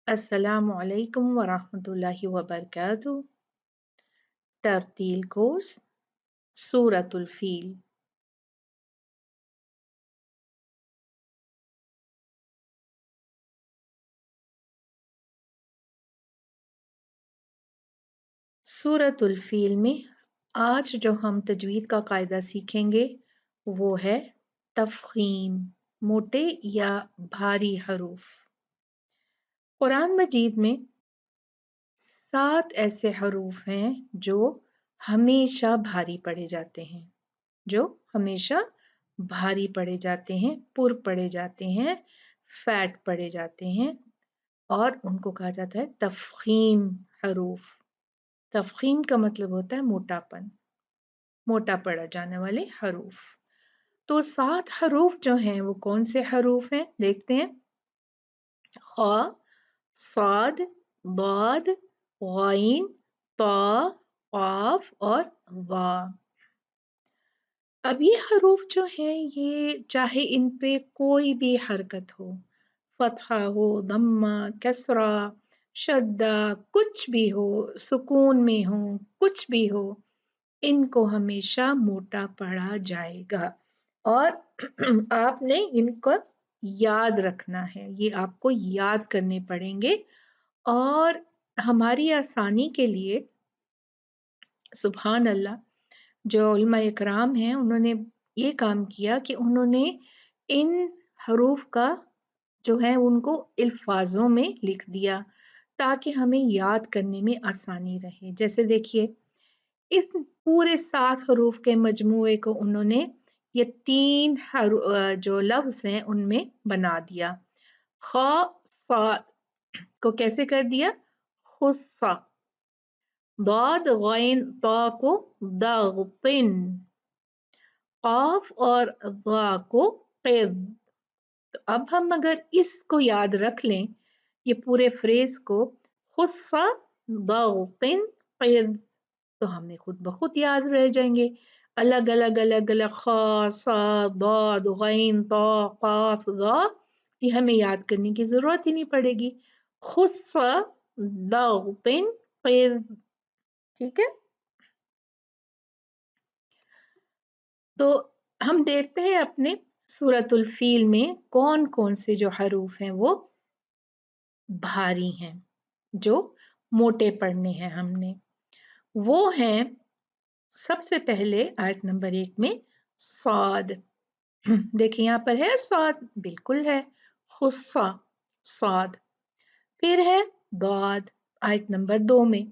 अस्सलामु अलैकुम वरहमतुल्लाहि वबरकातुह। तरतील कोर्स सूरतुल फील। सूरतुल फील में आज जो हम तजवीद का कायदा सीखेंगे वो है तफखीम, मोटे या भारी हरूफ। कुरान मजीद में 7 ऐसे हरूफ हैं जो हमेशा भारी पढ़े जाते हैं, जो हमेशा भारी पढ़े जाते हैं, पुर पढ़े जाते हैं, फैट पढ़े जाते हैं और उनको कहा जाता है तफखीम हरूफ। तफखीम का मतलब होता है मोटापन, मोटा पढ़ा जाने वाले हरूफ। तो 7 हरूफ जो हैं वो कौन से हरूफ हैं देखते हैं। ख, साद, बाद, गैन, ता, काफ और वा। अब ये हरूफ जो हैं ये चाहे इन पे कोई भी हरकत हो, फतहा हो, दम्मा, कसरा, शद्दा, कुछ भी हो, सुकून में हो, कुछ भी हो, इनको हमेशा मोटा पढ़ा जाएगा और आपने इनको याद रखना है। ये आपको याद करने पड़ेंगे और हमारी आसानी के लिए सुभान अल्लाह जो उलमा इकराम हैं उन्होंने ये काम किया कि उन्होंने इन हरूफ का जो है उनको अल्फाजों में लिख दिया ताकि हमें याद करने में आसानी रहे। जैसे देखिए इस पूरे 7 हरूफ के मजमूए को उन्होंने ये 3 जो लफ्ज हैं उनमें बना दिया। ख साद को कैसे कर दिया, खुस्सा। दाद गैन ता को दागतिन, काफ और वा को क़िद। तो अब हम अगर इसको याद रख लें, ये पूरे फ्रेज को खुस्सा दागतिन क़िद, तो हमें खुद ब खुद याद रह जाएंगे। अलग अलग अलग अलग खा सा दाद गैन ता काफ दा, ये हमें याद करने की जरूरत ही नहीं पड़ेगी। खुस्सा दागतिन क़िद, ठीक है। तो हम देखते हैं अपने सूरतुल फील में कौन कौन से जो हरूफ हैं वो भारी हैं, जो मोटे पढ़ने हैं हमने। वो हैं सबसे पहले आयत नंबर 1 में साद। देखिए यहाँ पर है साद, बिल्कुल है, खुस्सा साद। फिर है बाद आयत नंबर 2 में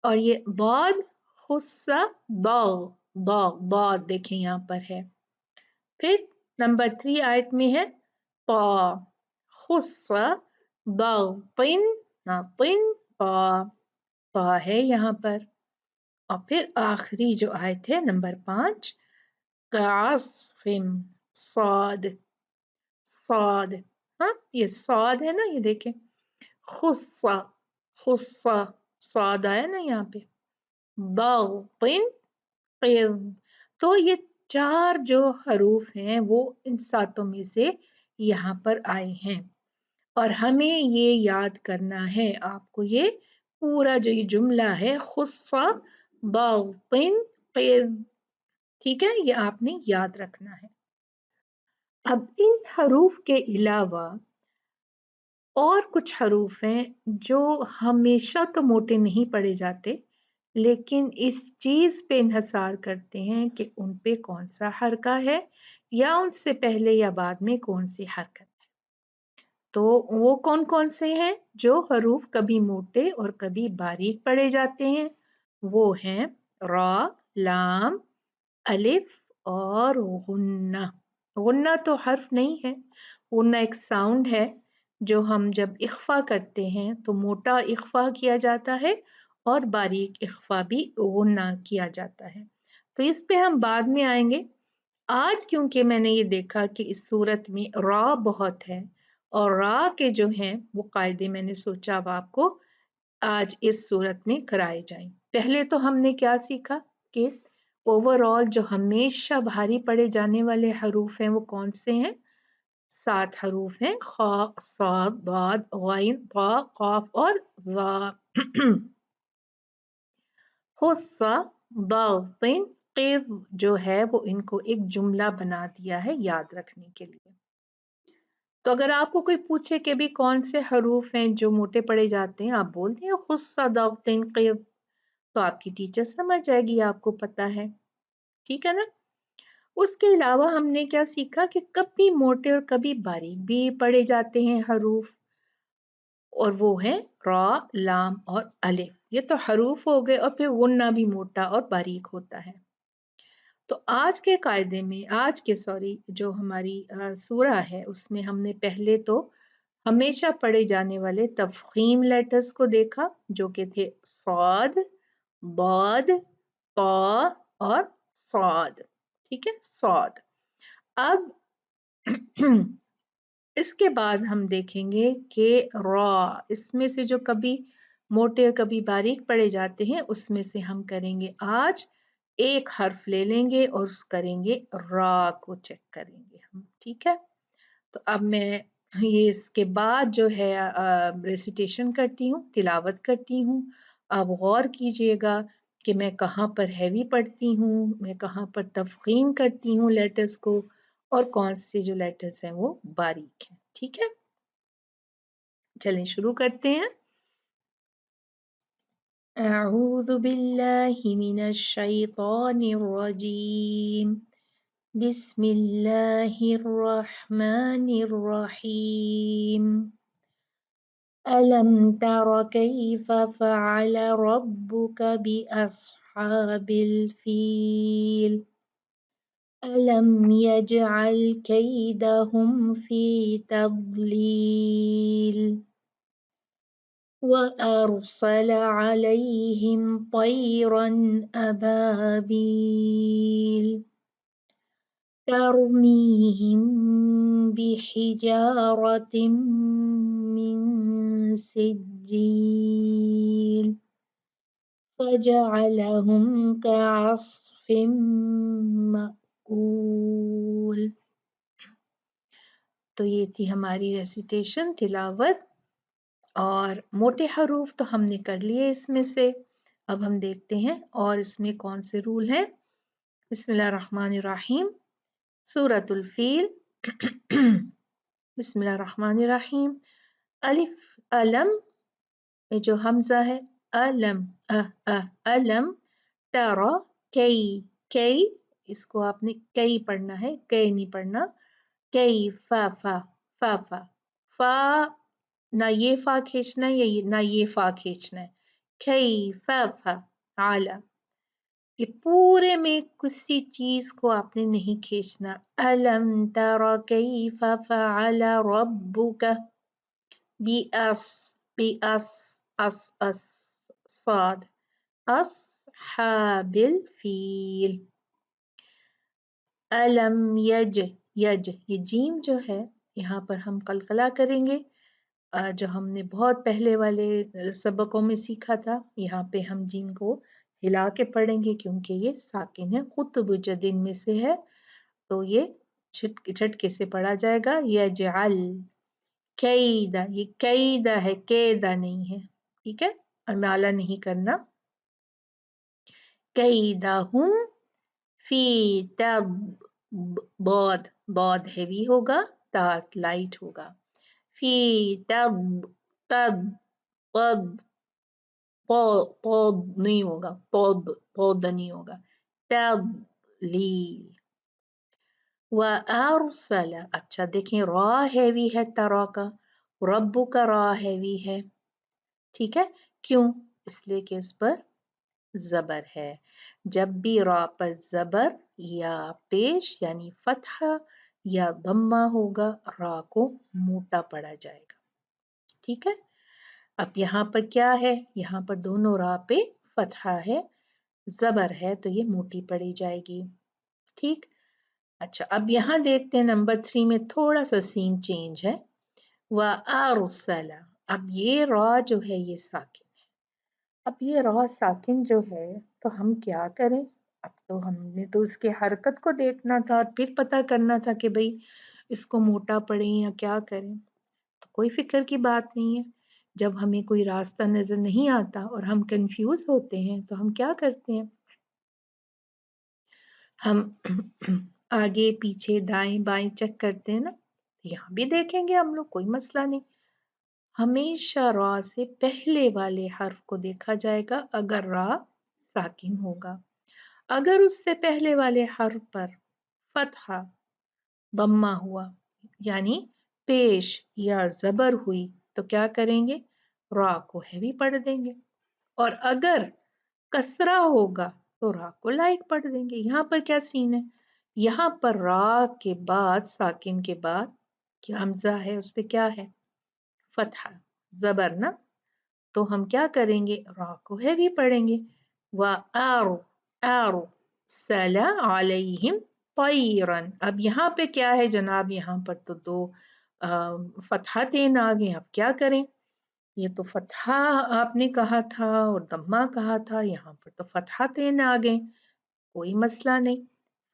और ये बाद खुस्सा दाग, दाग बाद देखें यहाँ पर है। फिर नंबर 3 आयत में है पा, खुस्सा दागिन नातिन पा, पा है यहाँ पर। और फिर आखिरी जो आयत है नंबर 5 कासफिम साद, साद। हाँ ये साद है ना, ये देखें खुस्सा, खुस्सा साद आया ना यहाँ पे, दागिन क़िद। तो ये 4 जो हरूफ हैं वो इन 7 में से यहाँ पर आए हैं और हमें ये याद करना है। आपको ये पूरा जो ये जुमला है खुस्सा दागिन क़िद, ठीक है, ये आपने याद रखना है। अब इन हरूफ के अलावा और कुछ हरूफ हैं जो हमेशा तो मोटे नहीं पढ़े जाते, लेकिन इस चीज पे इन्हसार करते हैं कि उन पे कौन सा हरका है या उनसे पहले या बाद में कौन सी हरकत है। तो वो कौन कौन से हैं जो हरूफ कभी मोटे और कभी बारीक पढ़े जाते हैं। वो हैं रा, लाम, अलिफ और गुन्ना। गुन्ना तो हर्फ नहीं है, गुन्ना एक साउंड है जो हम जब इख्फा करते हैं तो मोटा इख्फा किया जाता है और बारीक इख्फा भी गुन्ना किया जाता है। तो इस पे हम बाद में आएंगे। आज क्योंकि मैंने ये देखा कि इस सूरत में रा बहुत है और रा के जो हैं वो कायदे मैंने सोचा अब आपको आज इस सूरत में कराए जाएं। पहले तो हमने क्या सीखा कि ओवरऑल जो हमेशा भारी पड़े जाने वाले हरूफ हैं वो कौन से हैं। 7 हरूफ हैं, खा, साद, दाद, गाइन, ता, काफ और ज़ा। खुस्सा, दातिन, क़िज़ जो है वो इनको एक जुमला बना दिया है याद रखने के लिए। तो अगर आपको कोई पूछे कि भी कौन से हरूफ हैं जो मोटे पढ़े जाते हैं, आप बोल दें खुस्सा, दातिन, क़िज़, तो आपकी टीचर समझ जाएगी, आपको पता है। ठीक है ना? उसके अलावा हमने क्या सीखा कि कभी मोटे और कभी बारीक भी पढ़े जाते हैं हरूफ, और वो है रा, लाम और अलिफ। ये तो हरूफ हो गए, और फिर गुन्ना भी मोटा और बारीक होता है। तो आज के कायदे में, जो हमारी सूरा है उसमें हमने पहले तो हमेशा पढ़े जाने वाले तफखीम लेटर्स को देखा, जो कि थे सौद, बाद, ता और सौद। ठीक है, सौद। अब इसके बाद हम देखेंगे कि रॉ, इसमें से जो कभी मोटे और कभी बारीक पढ़े जाते हैं उसमें से हम करेंगे आज एक हर्फ ले लेंगे और करेंगे रा को चेक करेंगे हम। ठीक है, तो अब मैं ये इसके बाद जो है रेसिटेशन करती हूँ, तिलावत करती हूँ। अब गौर कीजिएगा कि मैं कहाँ पर हैवी पढ़ती हूँ, मैं कहाँ पर तफखीम करती हूँ लेटर्स को, और कौन से जो लेटर्स हैं वो बारीक हैं। ठीक है, चलें शुरू करते हैं। अऊज़ु बिल्लाहि मिनश शैतानिर रजीम। बिस्मिल्लाहिर रहमानिर रहीम। अलम तरा कैफ़ फ़अल रब्बुक बिअस्हाबिल फ़ील। अलम यजअल कैदहुम फ़ी तज़लील। وأرسل عليهم طيرا أبابيل ترميهم بحجارة من سجيل فجعلهم كعصف مأكول. तो ये थी हमारी रेसिटेशन, तिलावत। और मोटे हरूफ तो हमने कर लिए इसमें से। अब हम देखते हैं और इसमें कौन से रूल हैं। बिस्मिल्लाहिर्रहमानिर्रहीम। सूरतुल फील। बिस्मिल्लाहिर्रहमानिर्रहीम। अलिफ, अलम में जो हमजा है, अलम, अलम, तरा, कई, कई, इसको आपने कई पढ़ना है, कई नहीं पढ़ना। कई, फा, फा, फा, फा, फा, ना ये फा खींचना है ना ये फा खींचना है। कई, फा, फा, आला। ये पूरे में किसी चीज को आपने नहीं खींचना। अलम तरा कैफ फअल रब्बुक बिअस, बिअस, अस, साद, अस्हाबिल फील। अलम यज, यज, ये जीम जो है यहाँ पर हम कलकला करेंगे, जो हमने बहुत पहले वाले सबकों में सीखा था। यहाँ पे हम जीम को हिला के पढ़ेंगे क्योंकि ये साकिन है, कुतुब जदिन में से है, तो ये झटके से पढ़ा जाएगा। यजअल कैदा, ये कैदा है, कैदा नहीं है। ठीक है, अमाला नहीं करना। कैदाहुम फी तब, बहुत बहुत हैवी होगा, तास लाइट होगा। फी तब, तब, तब, पौध नहीं होगा, पौध, पौध नहीं होगा। तबलील। व अरसल, अच्छा देखें, रॉ हैवी है तरा का, रब्बु का रॉ हैवी है। ठीक है, क्यों? इसलिए कि इस पर जबर है। जब भी रॉ पर जबर या पेश यानी फतहा या दम्मा होगा, रॉ को मोटा पढ़ा जाएगा। ठीक है, अब यहाँ पर क्या है, यहाँ पर दोनों रॉ पे फतहा है, जबर है, तो ये मोटी पढ़ी जाएगी। ठीक, अच्छा अब यहाँ देखते हैं नंबर 3 में थोड़ा सा सीन चेंज है। व अरसला, अब ये रॉ जो है ये साकिन है। अब ये रॉ साकिन जो है, तो हम क्या करें? अब तो हमने तो उसके हरकत को देखना था और फिर पता करना था कि भाई इसको मोटा पढ़ें या क्या करें, तो कोई फिक्र की बात नहीं है। जब हमें कोई रास्ता नजर नहीं आता और हम कंफ्यूज होते हैं तो हम क्या करते हैं, हम आगे पीछे दाएं बाएं चेक करते हैं ना। यहाँ भी देखेंगे हम लोग, कोई मसला नहीं। हमेशा रा से पहले वाले हर्फ को देखा जाएगा अगर रा साकिन होगा। अगर उससे पहले वाले हर्फ पर फतहा दम्मा हुआ यानी पेश या जबर हुई तो क्या करेंगे, रा को हैवी पढ़ देंगे। और अगर कसरा होगा तो रा को लाइट पढ़ देंगे। यहाँ पर क्या सीन है, यहाँ पर रा के बाद साकिन के बाद क्या हमजा है, उस पे क्या है, फतहा जबर ना। तो हम क्या करेंगे, रा को हैवी पढ़ेंगे। व आरो आरो सला अलैहिम तैरन। अब यहाँ पे क्या है जनाब, यहाँ पर तो दो फतहतेन आ गए। अब क्या करें, ये तो फतहा आपने कहा था और दम्मा कहा था, यहाँ पर तो फतहतेन आ गए। कोई मसला नहीं,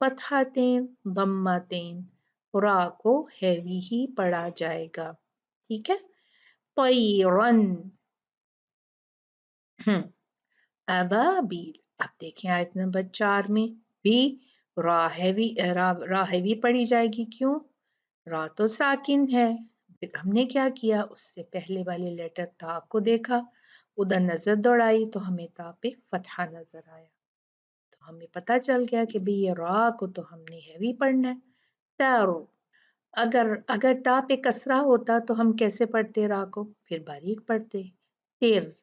फतहतेन दम्मातेन, रा को हैवी ही पढ़ा जाएगा। ठीक है, तैरन। अबाबील। अब देखें आयत नंबर 4 में भी रा हैवी पढ़ी जाएगी। क्यों, रा तो साकिन है। फिर हमने क्या किया, उससे पहले वाले लेटर ता को देखा, उधर नजर दौड़ाई तो हमें ता पे फतहा नजर आया। तो हमें पता चल गया कि भाई ये रा को तो हमने हैवी पढ़ना है। तारो, अगर अगर ता पे कसरा होता तो हम कैसे पढ़ते रा को, फिर बारीक पढ़ते, तेर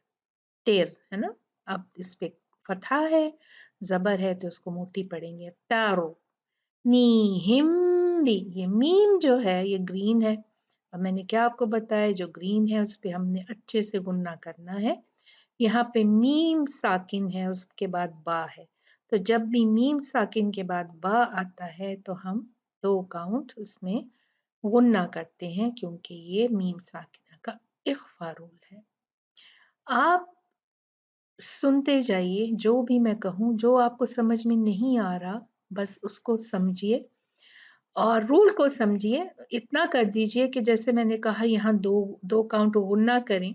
तेर है ना। अब इस पे फतहा है, जबर है तो उसको मोटी पढ़ेंगे। तारो मीहिम भी, ये मीम जो है ये ग्रीन है। अब मैंने क्या आपको बताया, जो ग्रीन है उस पे हमने अच्छे से गुन्ना करना है। यहाँ पे मीम साकिन है, उसके बाद बा है। तो जब भी मीम साकिन के बाद बा आता है तो हम 2 काउंट उसमें गुन्ना करते हैं, क्योंकि ये मीम साकिना का इख्फा रूल है। आप सुनते जाइए, जो भी मैं कहूँ, जो आपको समझ में नहीं आ रहा बस उसको समझिए और रूल को समझिए। इतना कर दीजिए कि जैसे मैंने कहा यहाँ दो दो काउंट गुन्ना करें,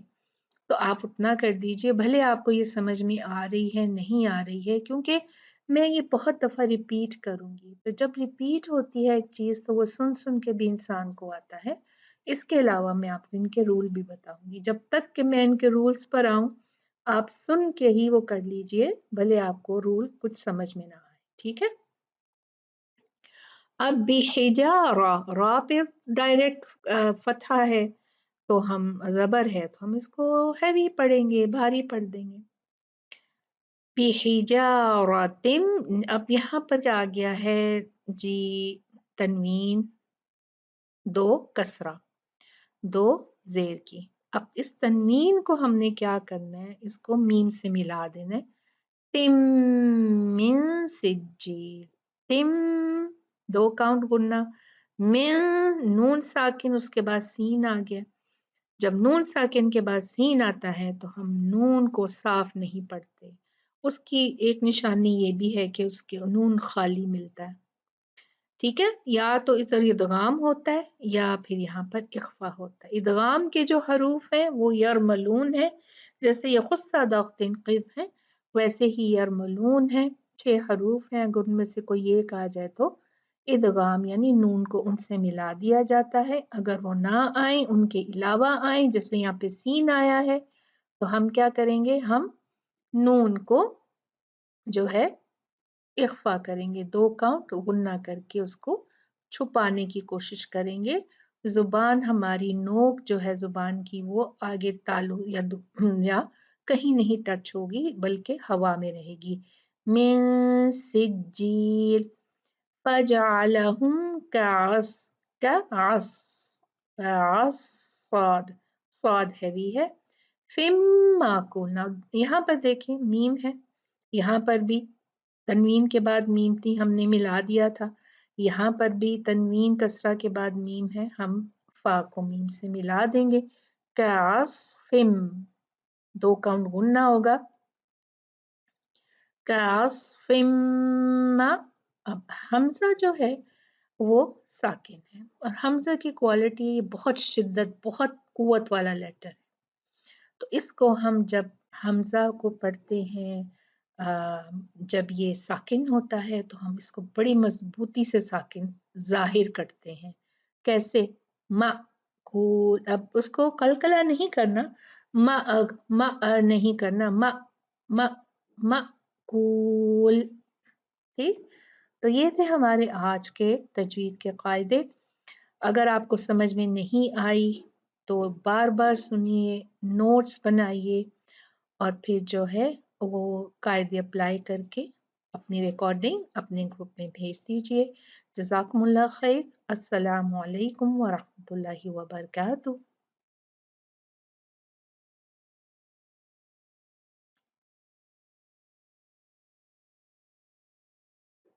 तो आप उतना कर दीजिए। भले आपको ये समझ में आ रही है नहीं आ रही है, क्योंकि मैं ये बहुत दफ़ा रिपीट करूँगी। तो जब रिपीट होती है एक चीज़ तो वो सुन सुन के भी इंसान को आता है। इसके अलावा मैं आपको इनके रूल भी बताऊँगी। जब तक कि मैं इनके रूल्स पर आऊँ, आप सुन के ही वो कर लीजिए, भले आपको रूल कुछ समझ में ना आए। ठीक है? अब बिहिजारा, रा पे डायरेक्ट फतहा है तो हम जबर है तो हम इसको हैवी पढ़ेंगे, भारी पढ़ देंगे। बिहिजारतिम, अब यहाँ पर क्या आ गया है जी, तनवीन, 2 कसरा, 2 जेर की। अब इस तनवीन को हमने क्या करना है, इसको मीम से मिला देना है। तिम मिन सिज्जील, तिम 2 काउंट गुन्ना, मिन नून साकिन उसके बाद सीन आ गया। जब नून साकिन के बाद सीन आता है तो हम नून को साफ नहीं पढ़ते। उसकी एक निशानी ये भी है कि उसके नून खाली मिलता है। ठीक है, या तो इधर इदगाम होता है या फिर यहाँ पर इख्फा होता है। इदगाम के जो हरूफ हैं वो यरमलून है, जैसे ये खुस्सा दाख्तिन है वैसे ही यरमलून है। 6 हरूफ हैं, अगर उनमें से कोई एक आ जाए तो इदगाम यानी नून को उनसे मिला दिया जाता है। अगर वो ना आए, उनके अलावा आए, जैसे यहाँ पे सीन आया है, तो हम क्या करेंगे, हम नून को जो है इख्फा करेंगे, 2 काउंट गुन्ना करके उसको छुपाने की कोशिश करेंगे। जुबान हमारी नोक जो है जुबान की वो आगे तालु या कहीं नहीं टच होगी बल्कि हवा में रहेगी। मिन सिज्जील फजअलहुम कअस, कअस, कअस, साद, साद हैवी है। फिम माकुल, ना यहाँ पर देखें मीम है, यहाँ पर भी तनवीन के बाद मीम थी, हमने मिला दिया था। यहाँ पर भी तनवीन कसरा के बाद मीम है, हम फा को मीम से मिला देंगे। कास फिम, 2 काउंट गुन्ना होगा। कास फिम, अब हमजा जो है वो साकिन है। और हमजा की क्वालिटी बहुत शिद्दत, बहुत कुव्वत वाला लेटर है। तो इसको हम जब हमजा को पढ़ते हैं, जब ये साकिन होता है तो हम इसको बड़ी मजबूती से साकिन जाहिर करते हैं। कैसे? मा कूल। अब उसको कलकला नहीं करना, नहीं करना, म म कूल। ठीक। तो ये थे हमारे आज के तजवीद के कायदे। अगर आपको समझ में नहीं आई तो बार बार सुनिए, नोट्स बनाइए और फिर जो है वो कायदे अप्लाई करके अपनी रिकॉर्डिंग अपने ग्रुप में भेज दीजिए। जज़ाकुमुल्लाह खैर। अस्सलामु अलैकुम व रहमतुल्लाहि व बरकातहू।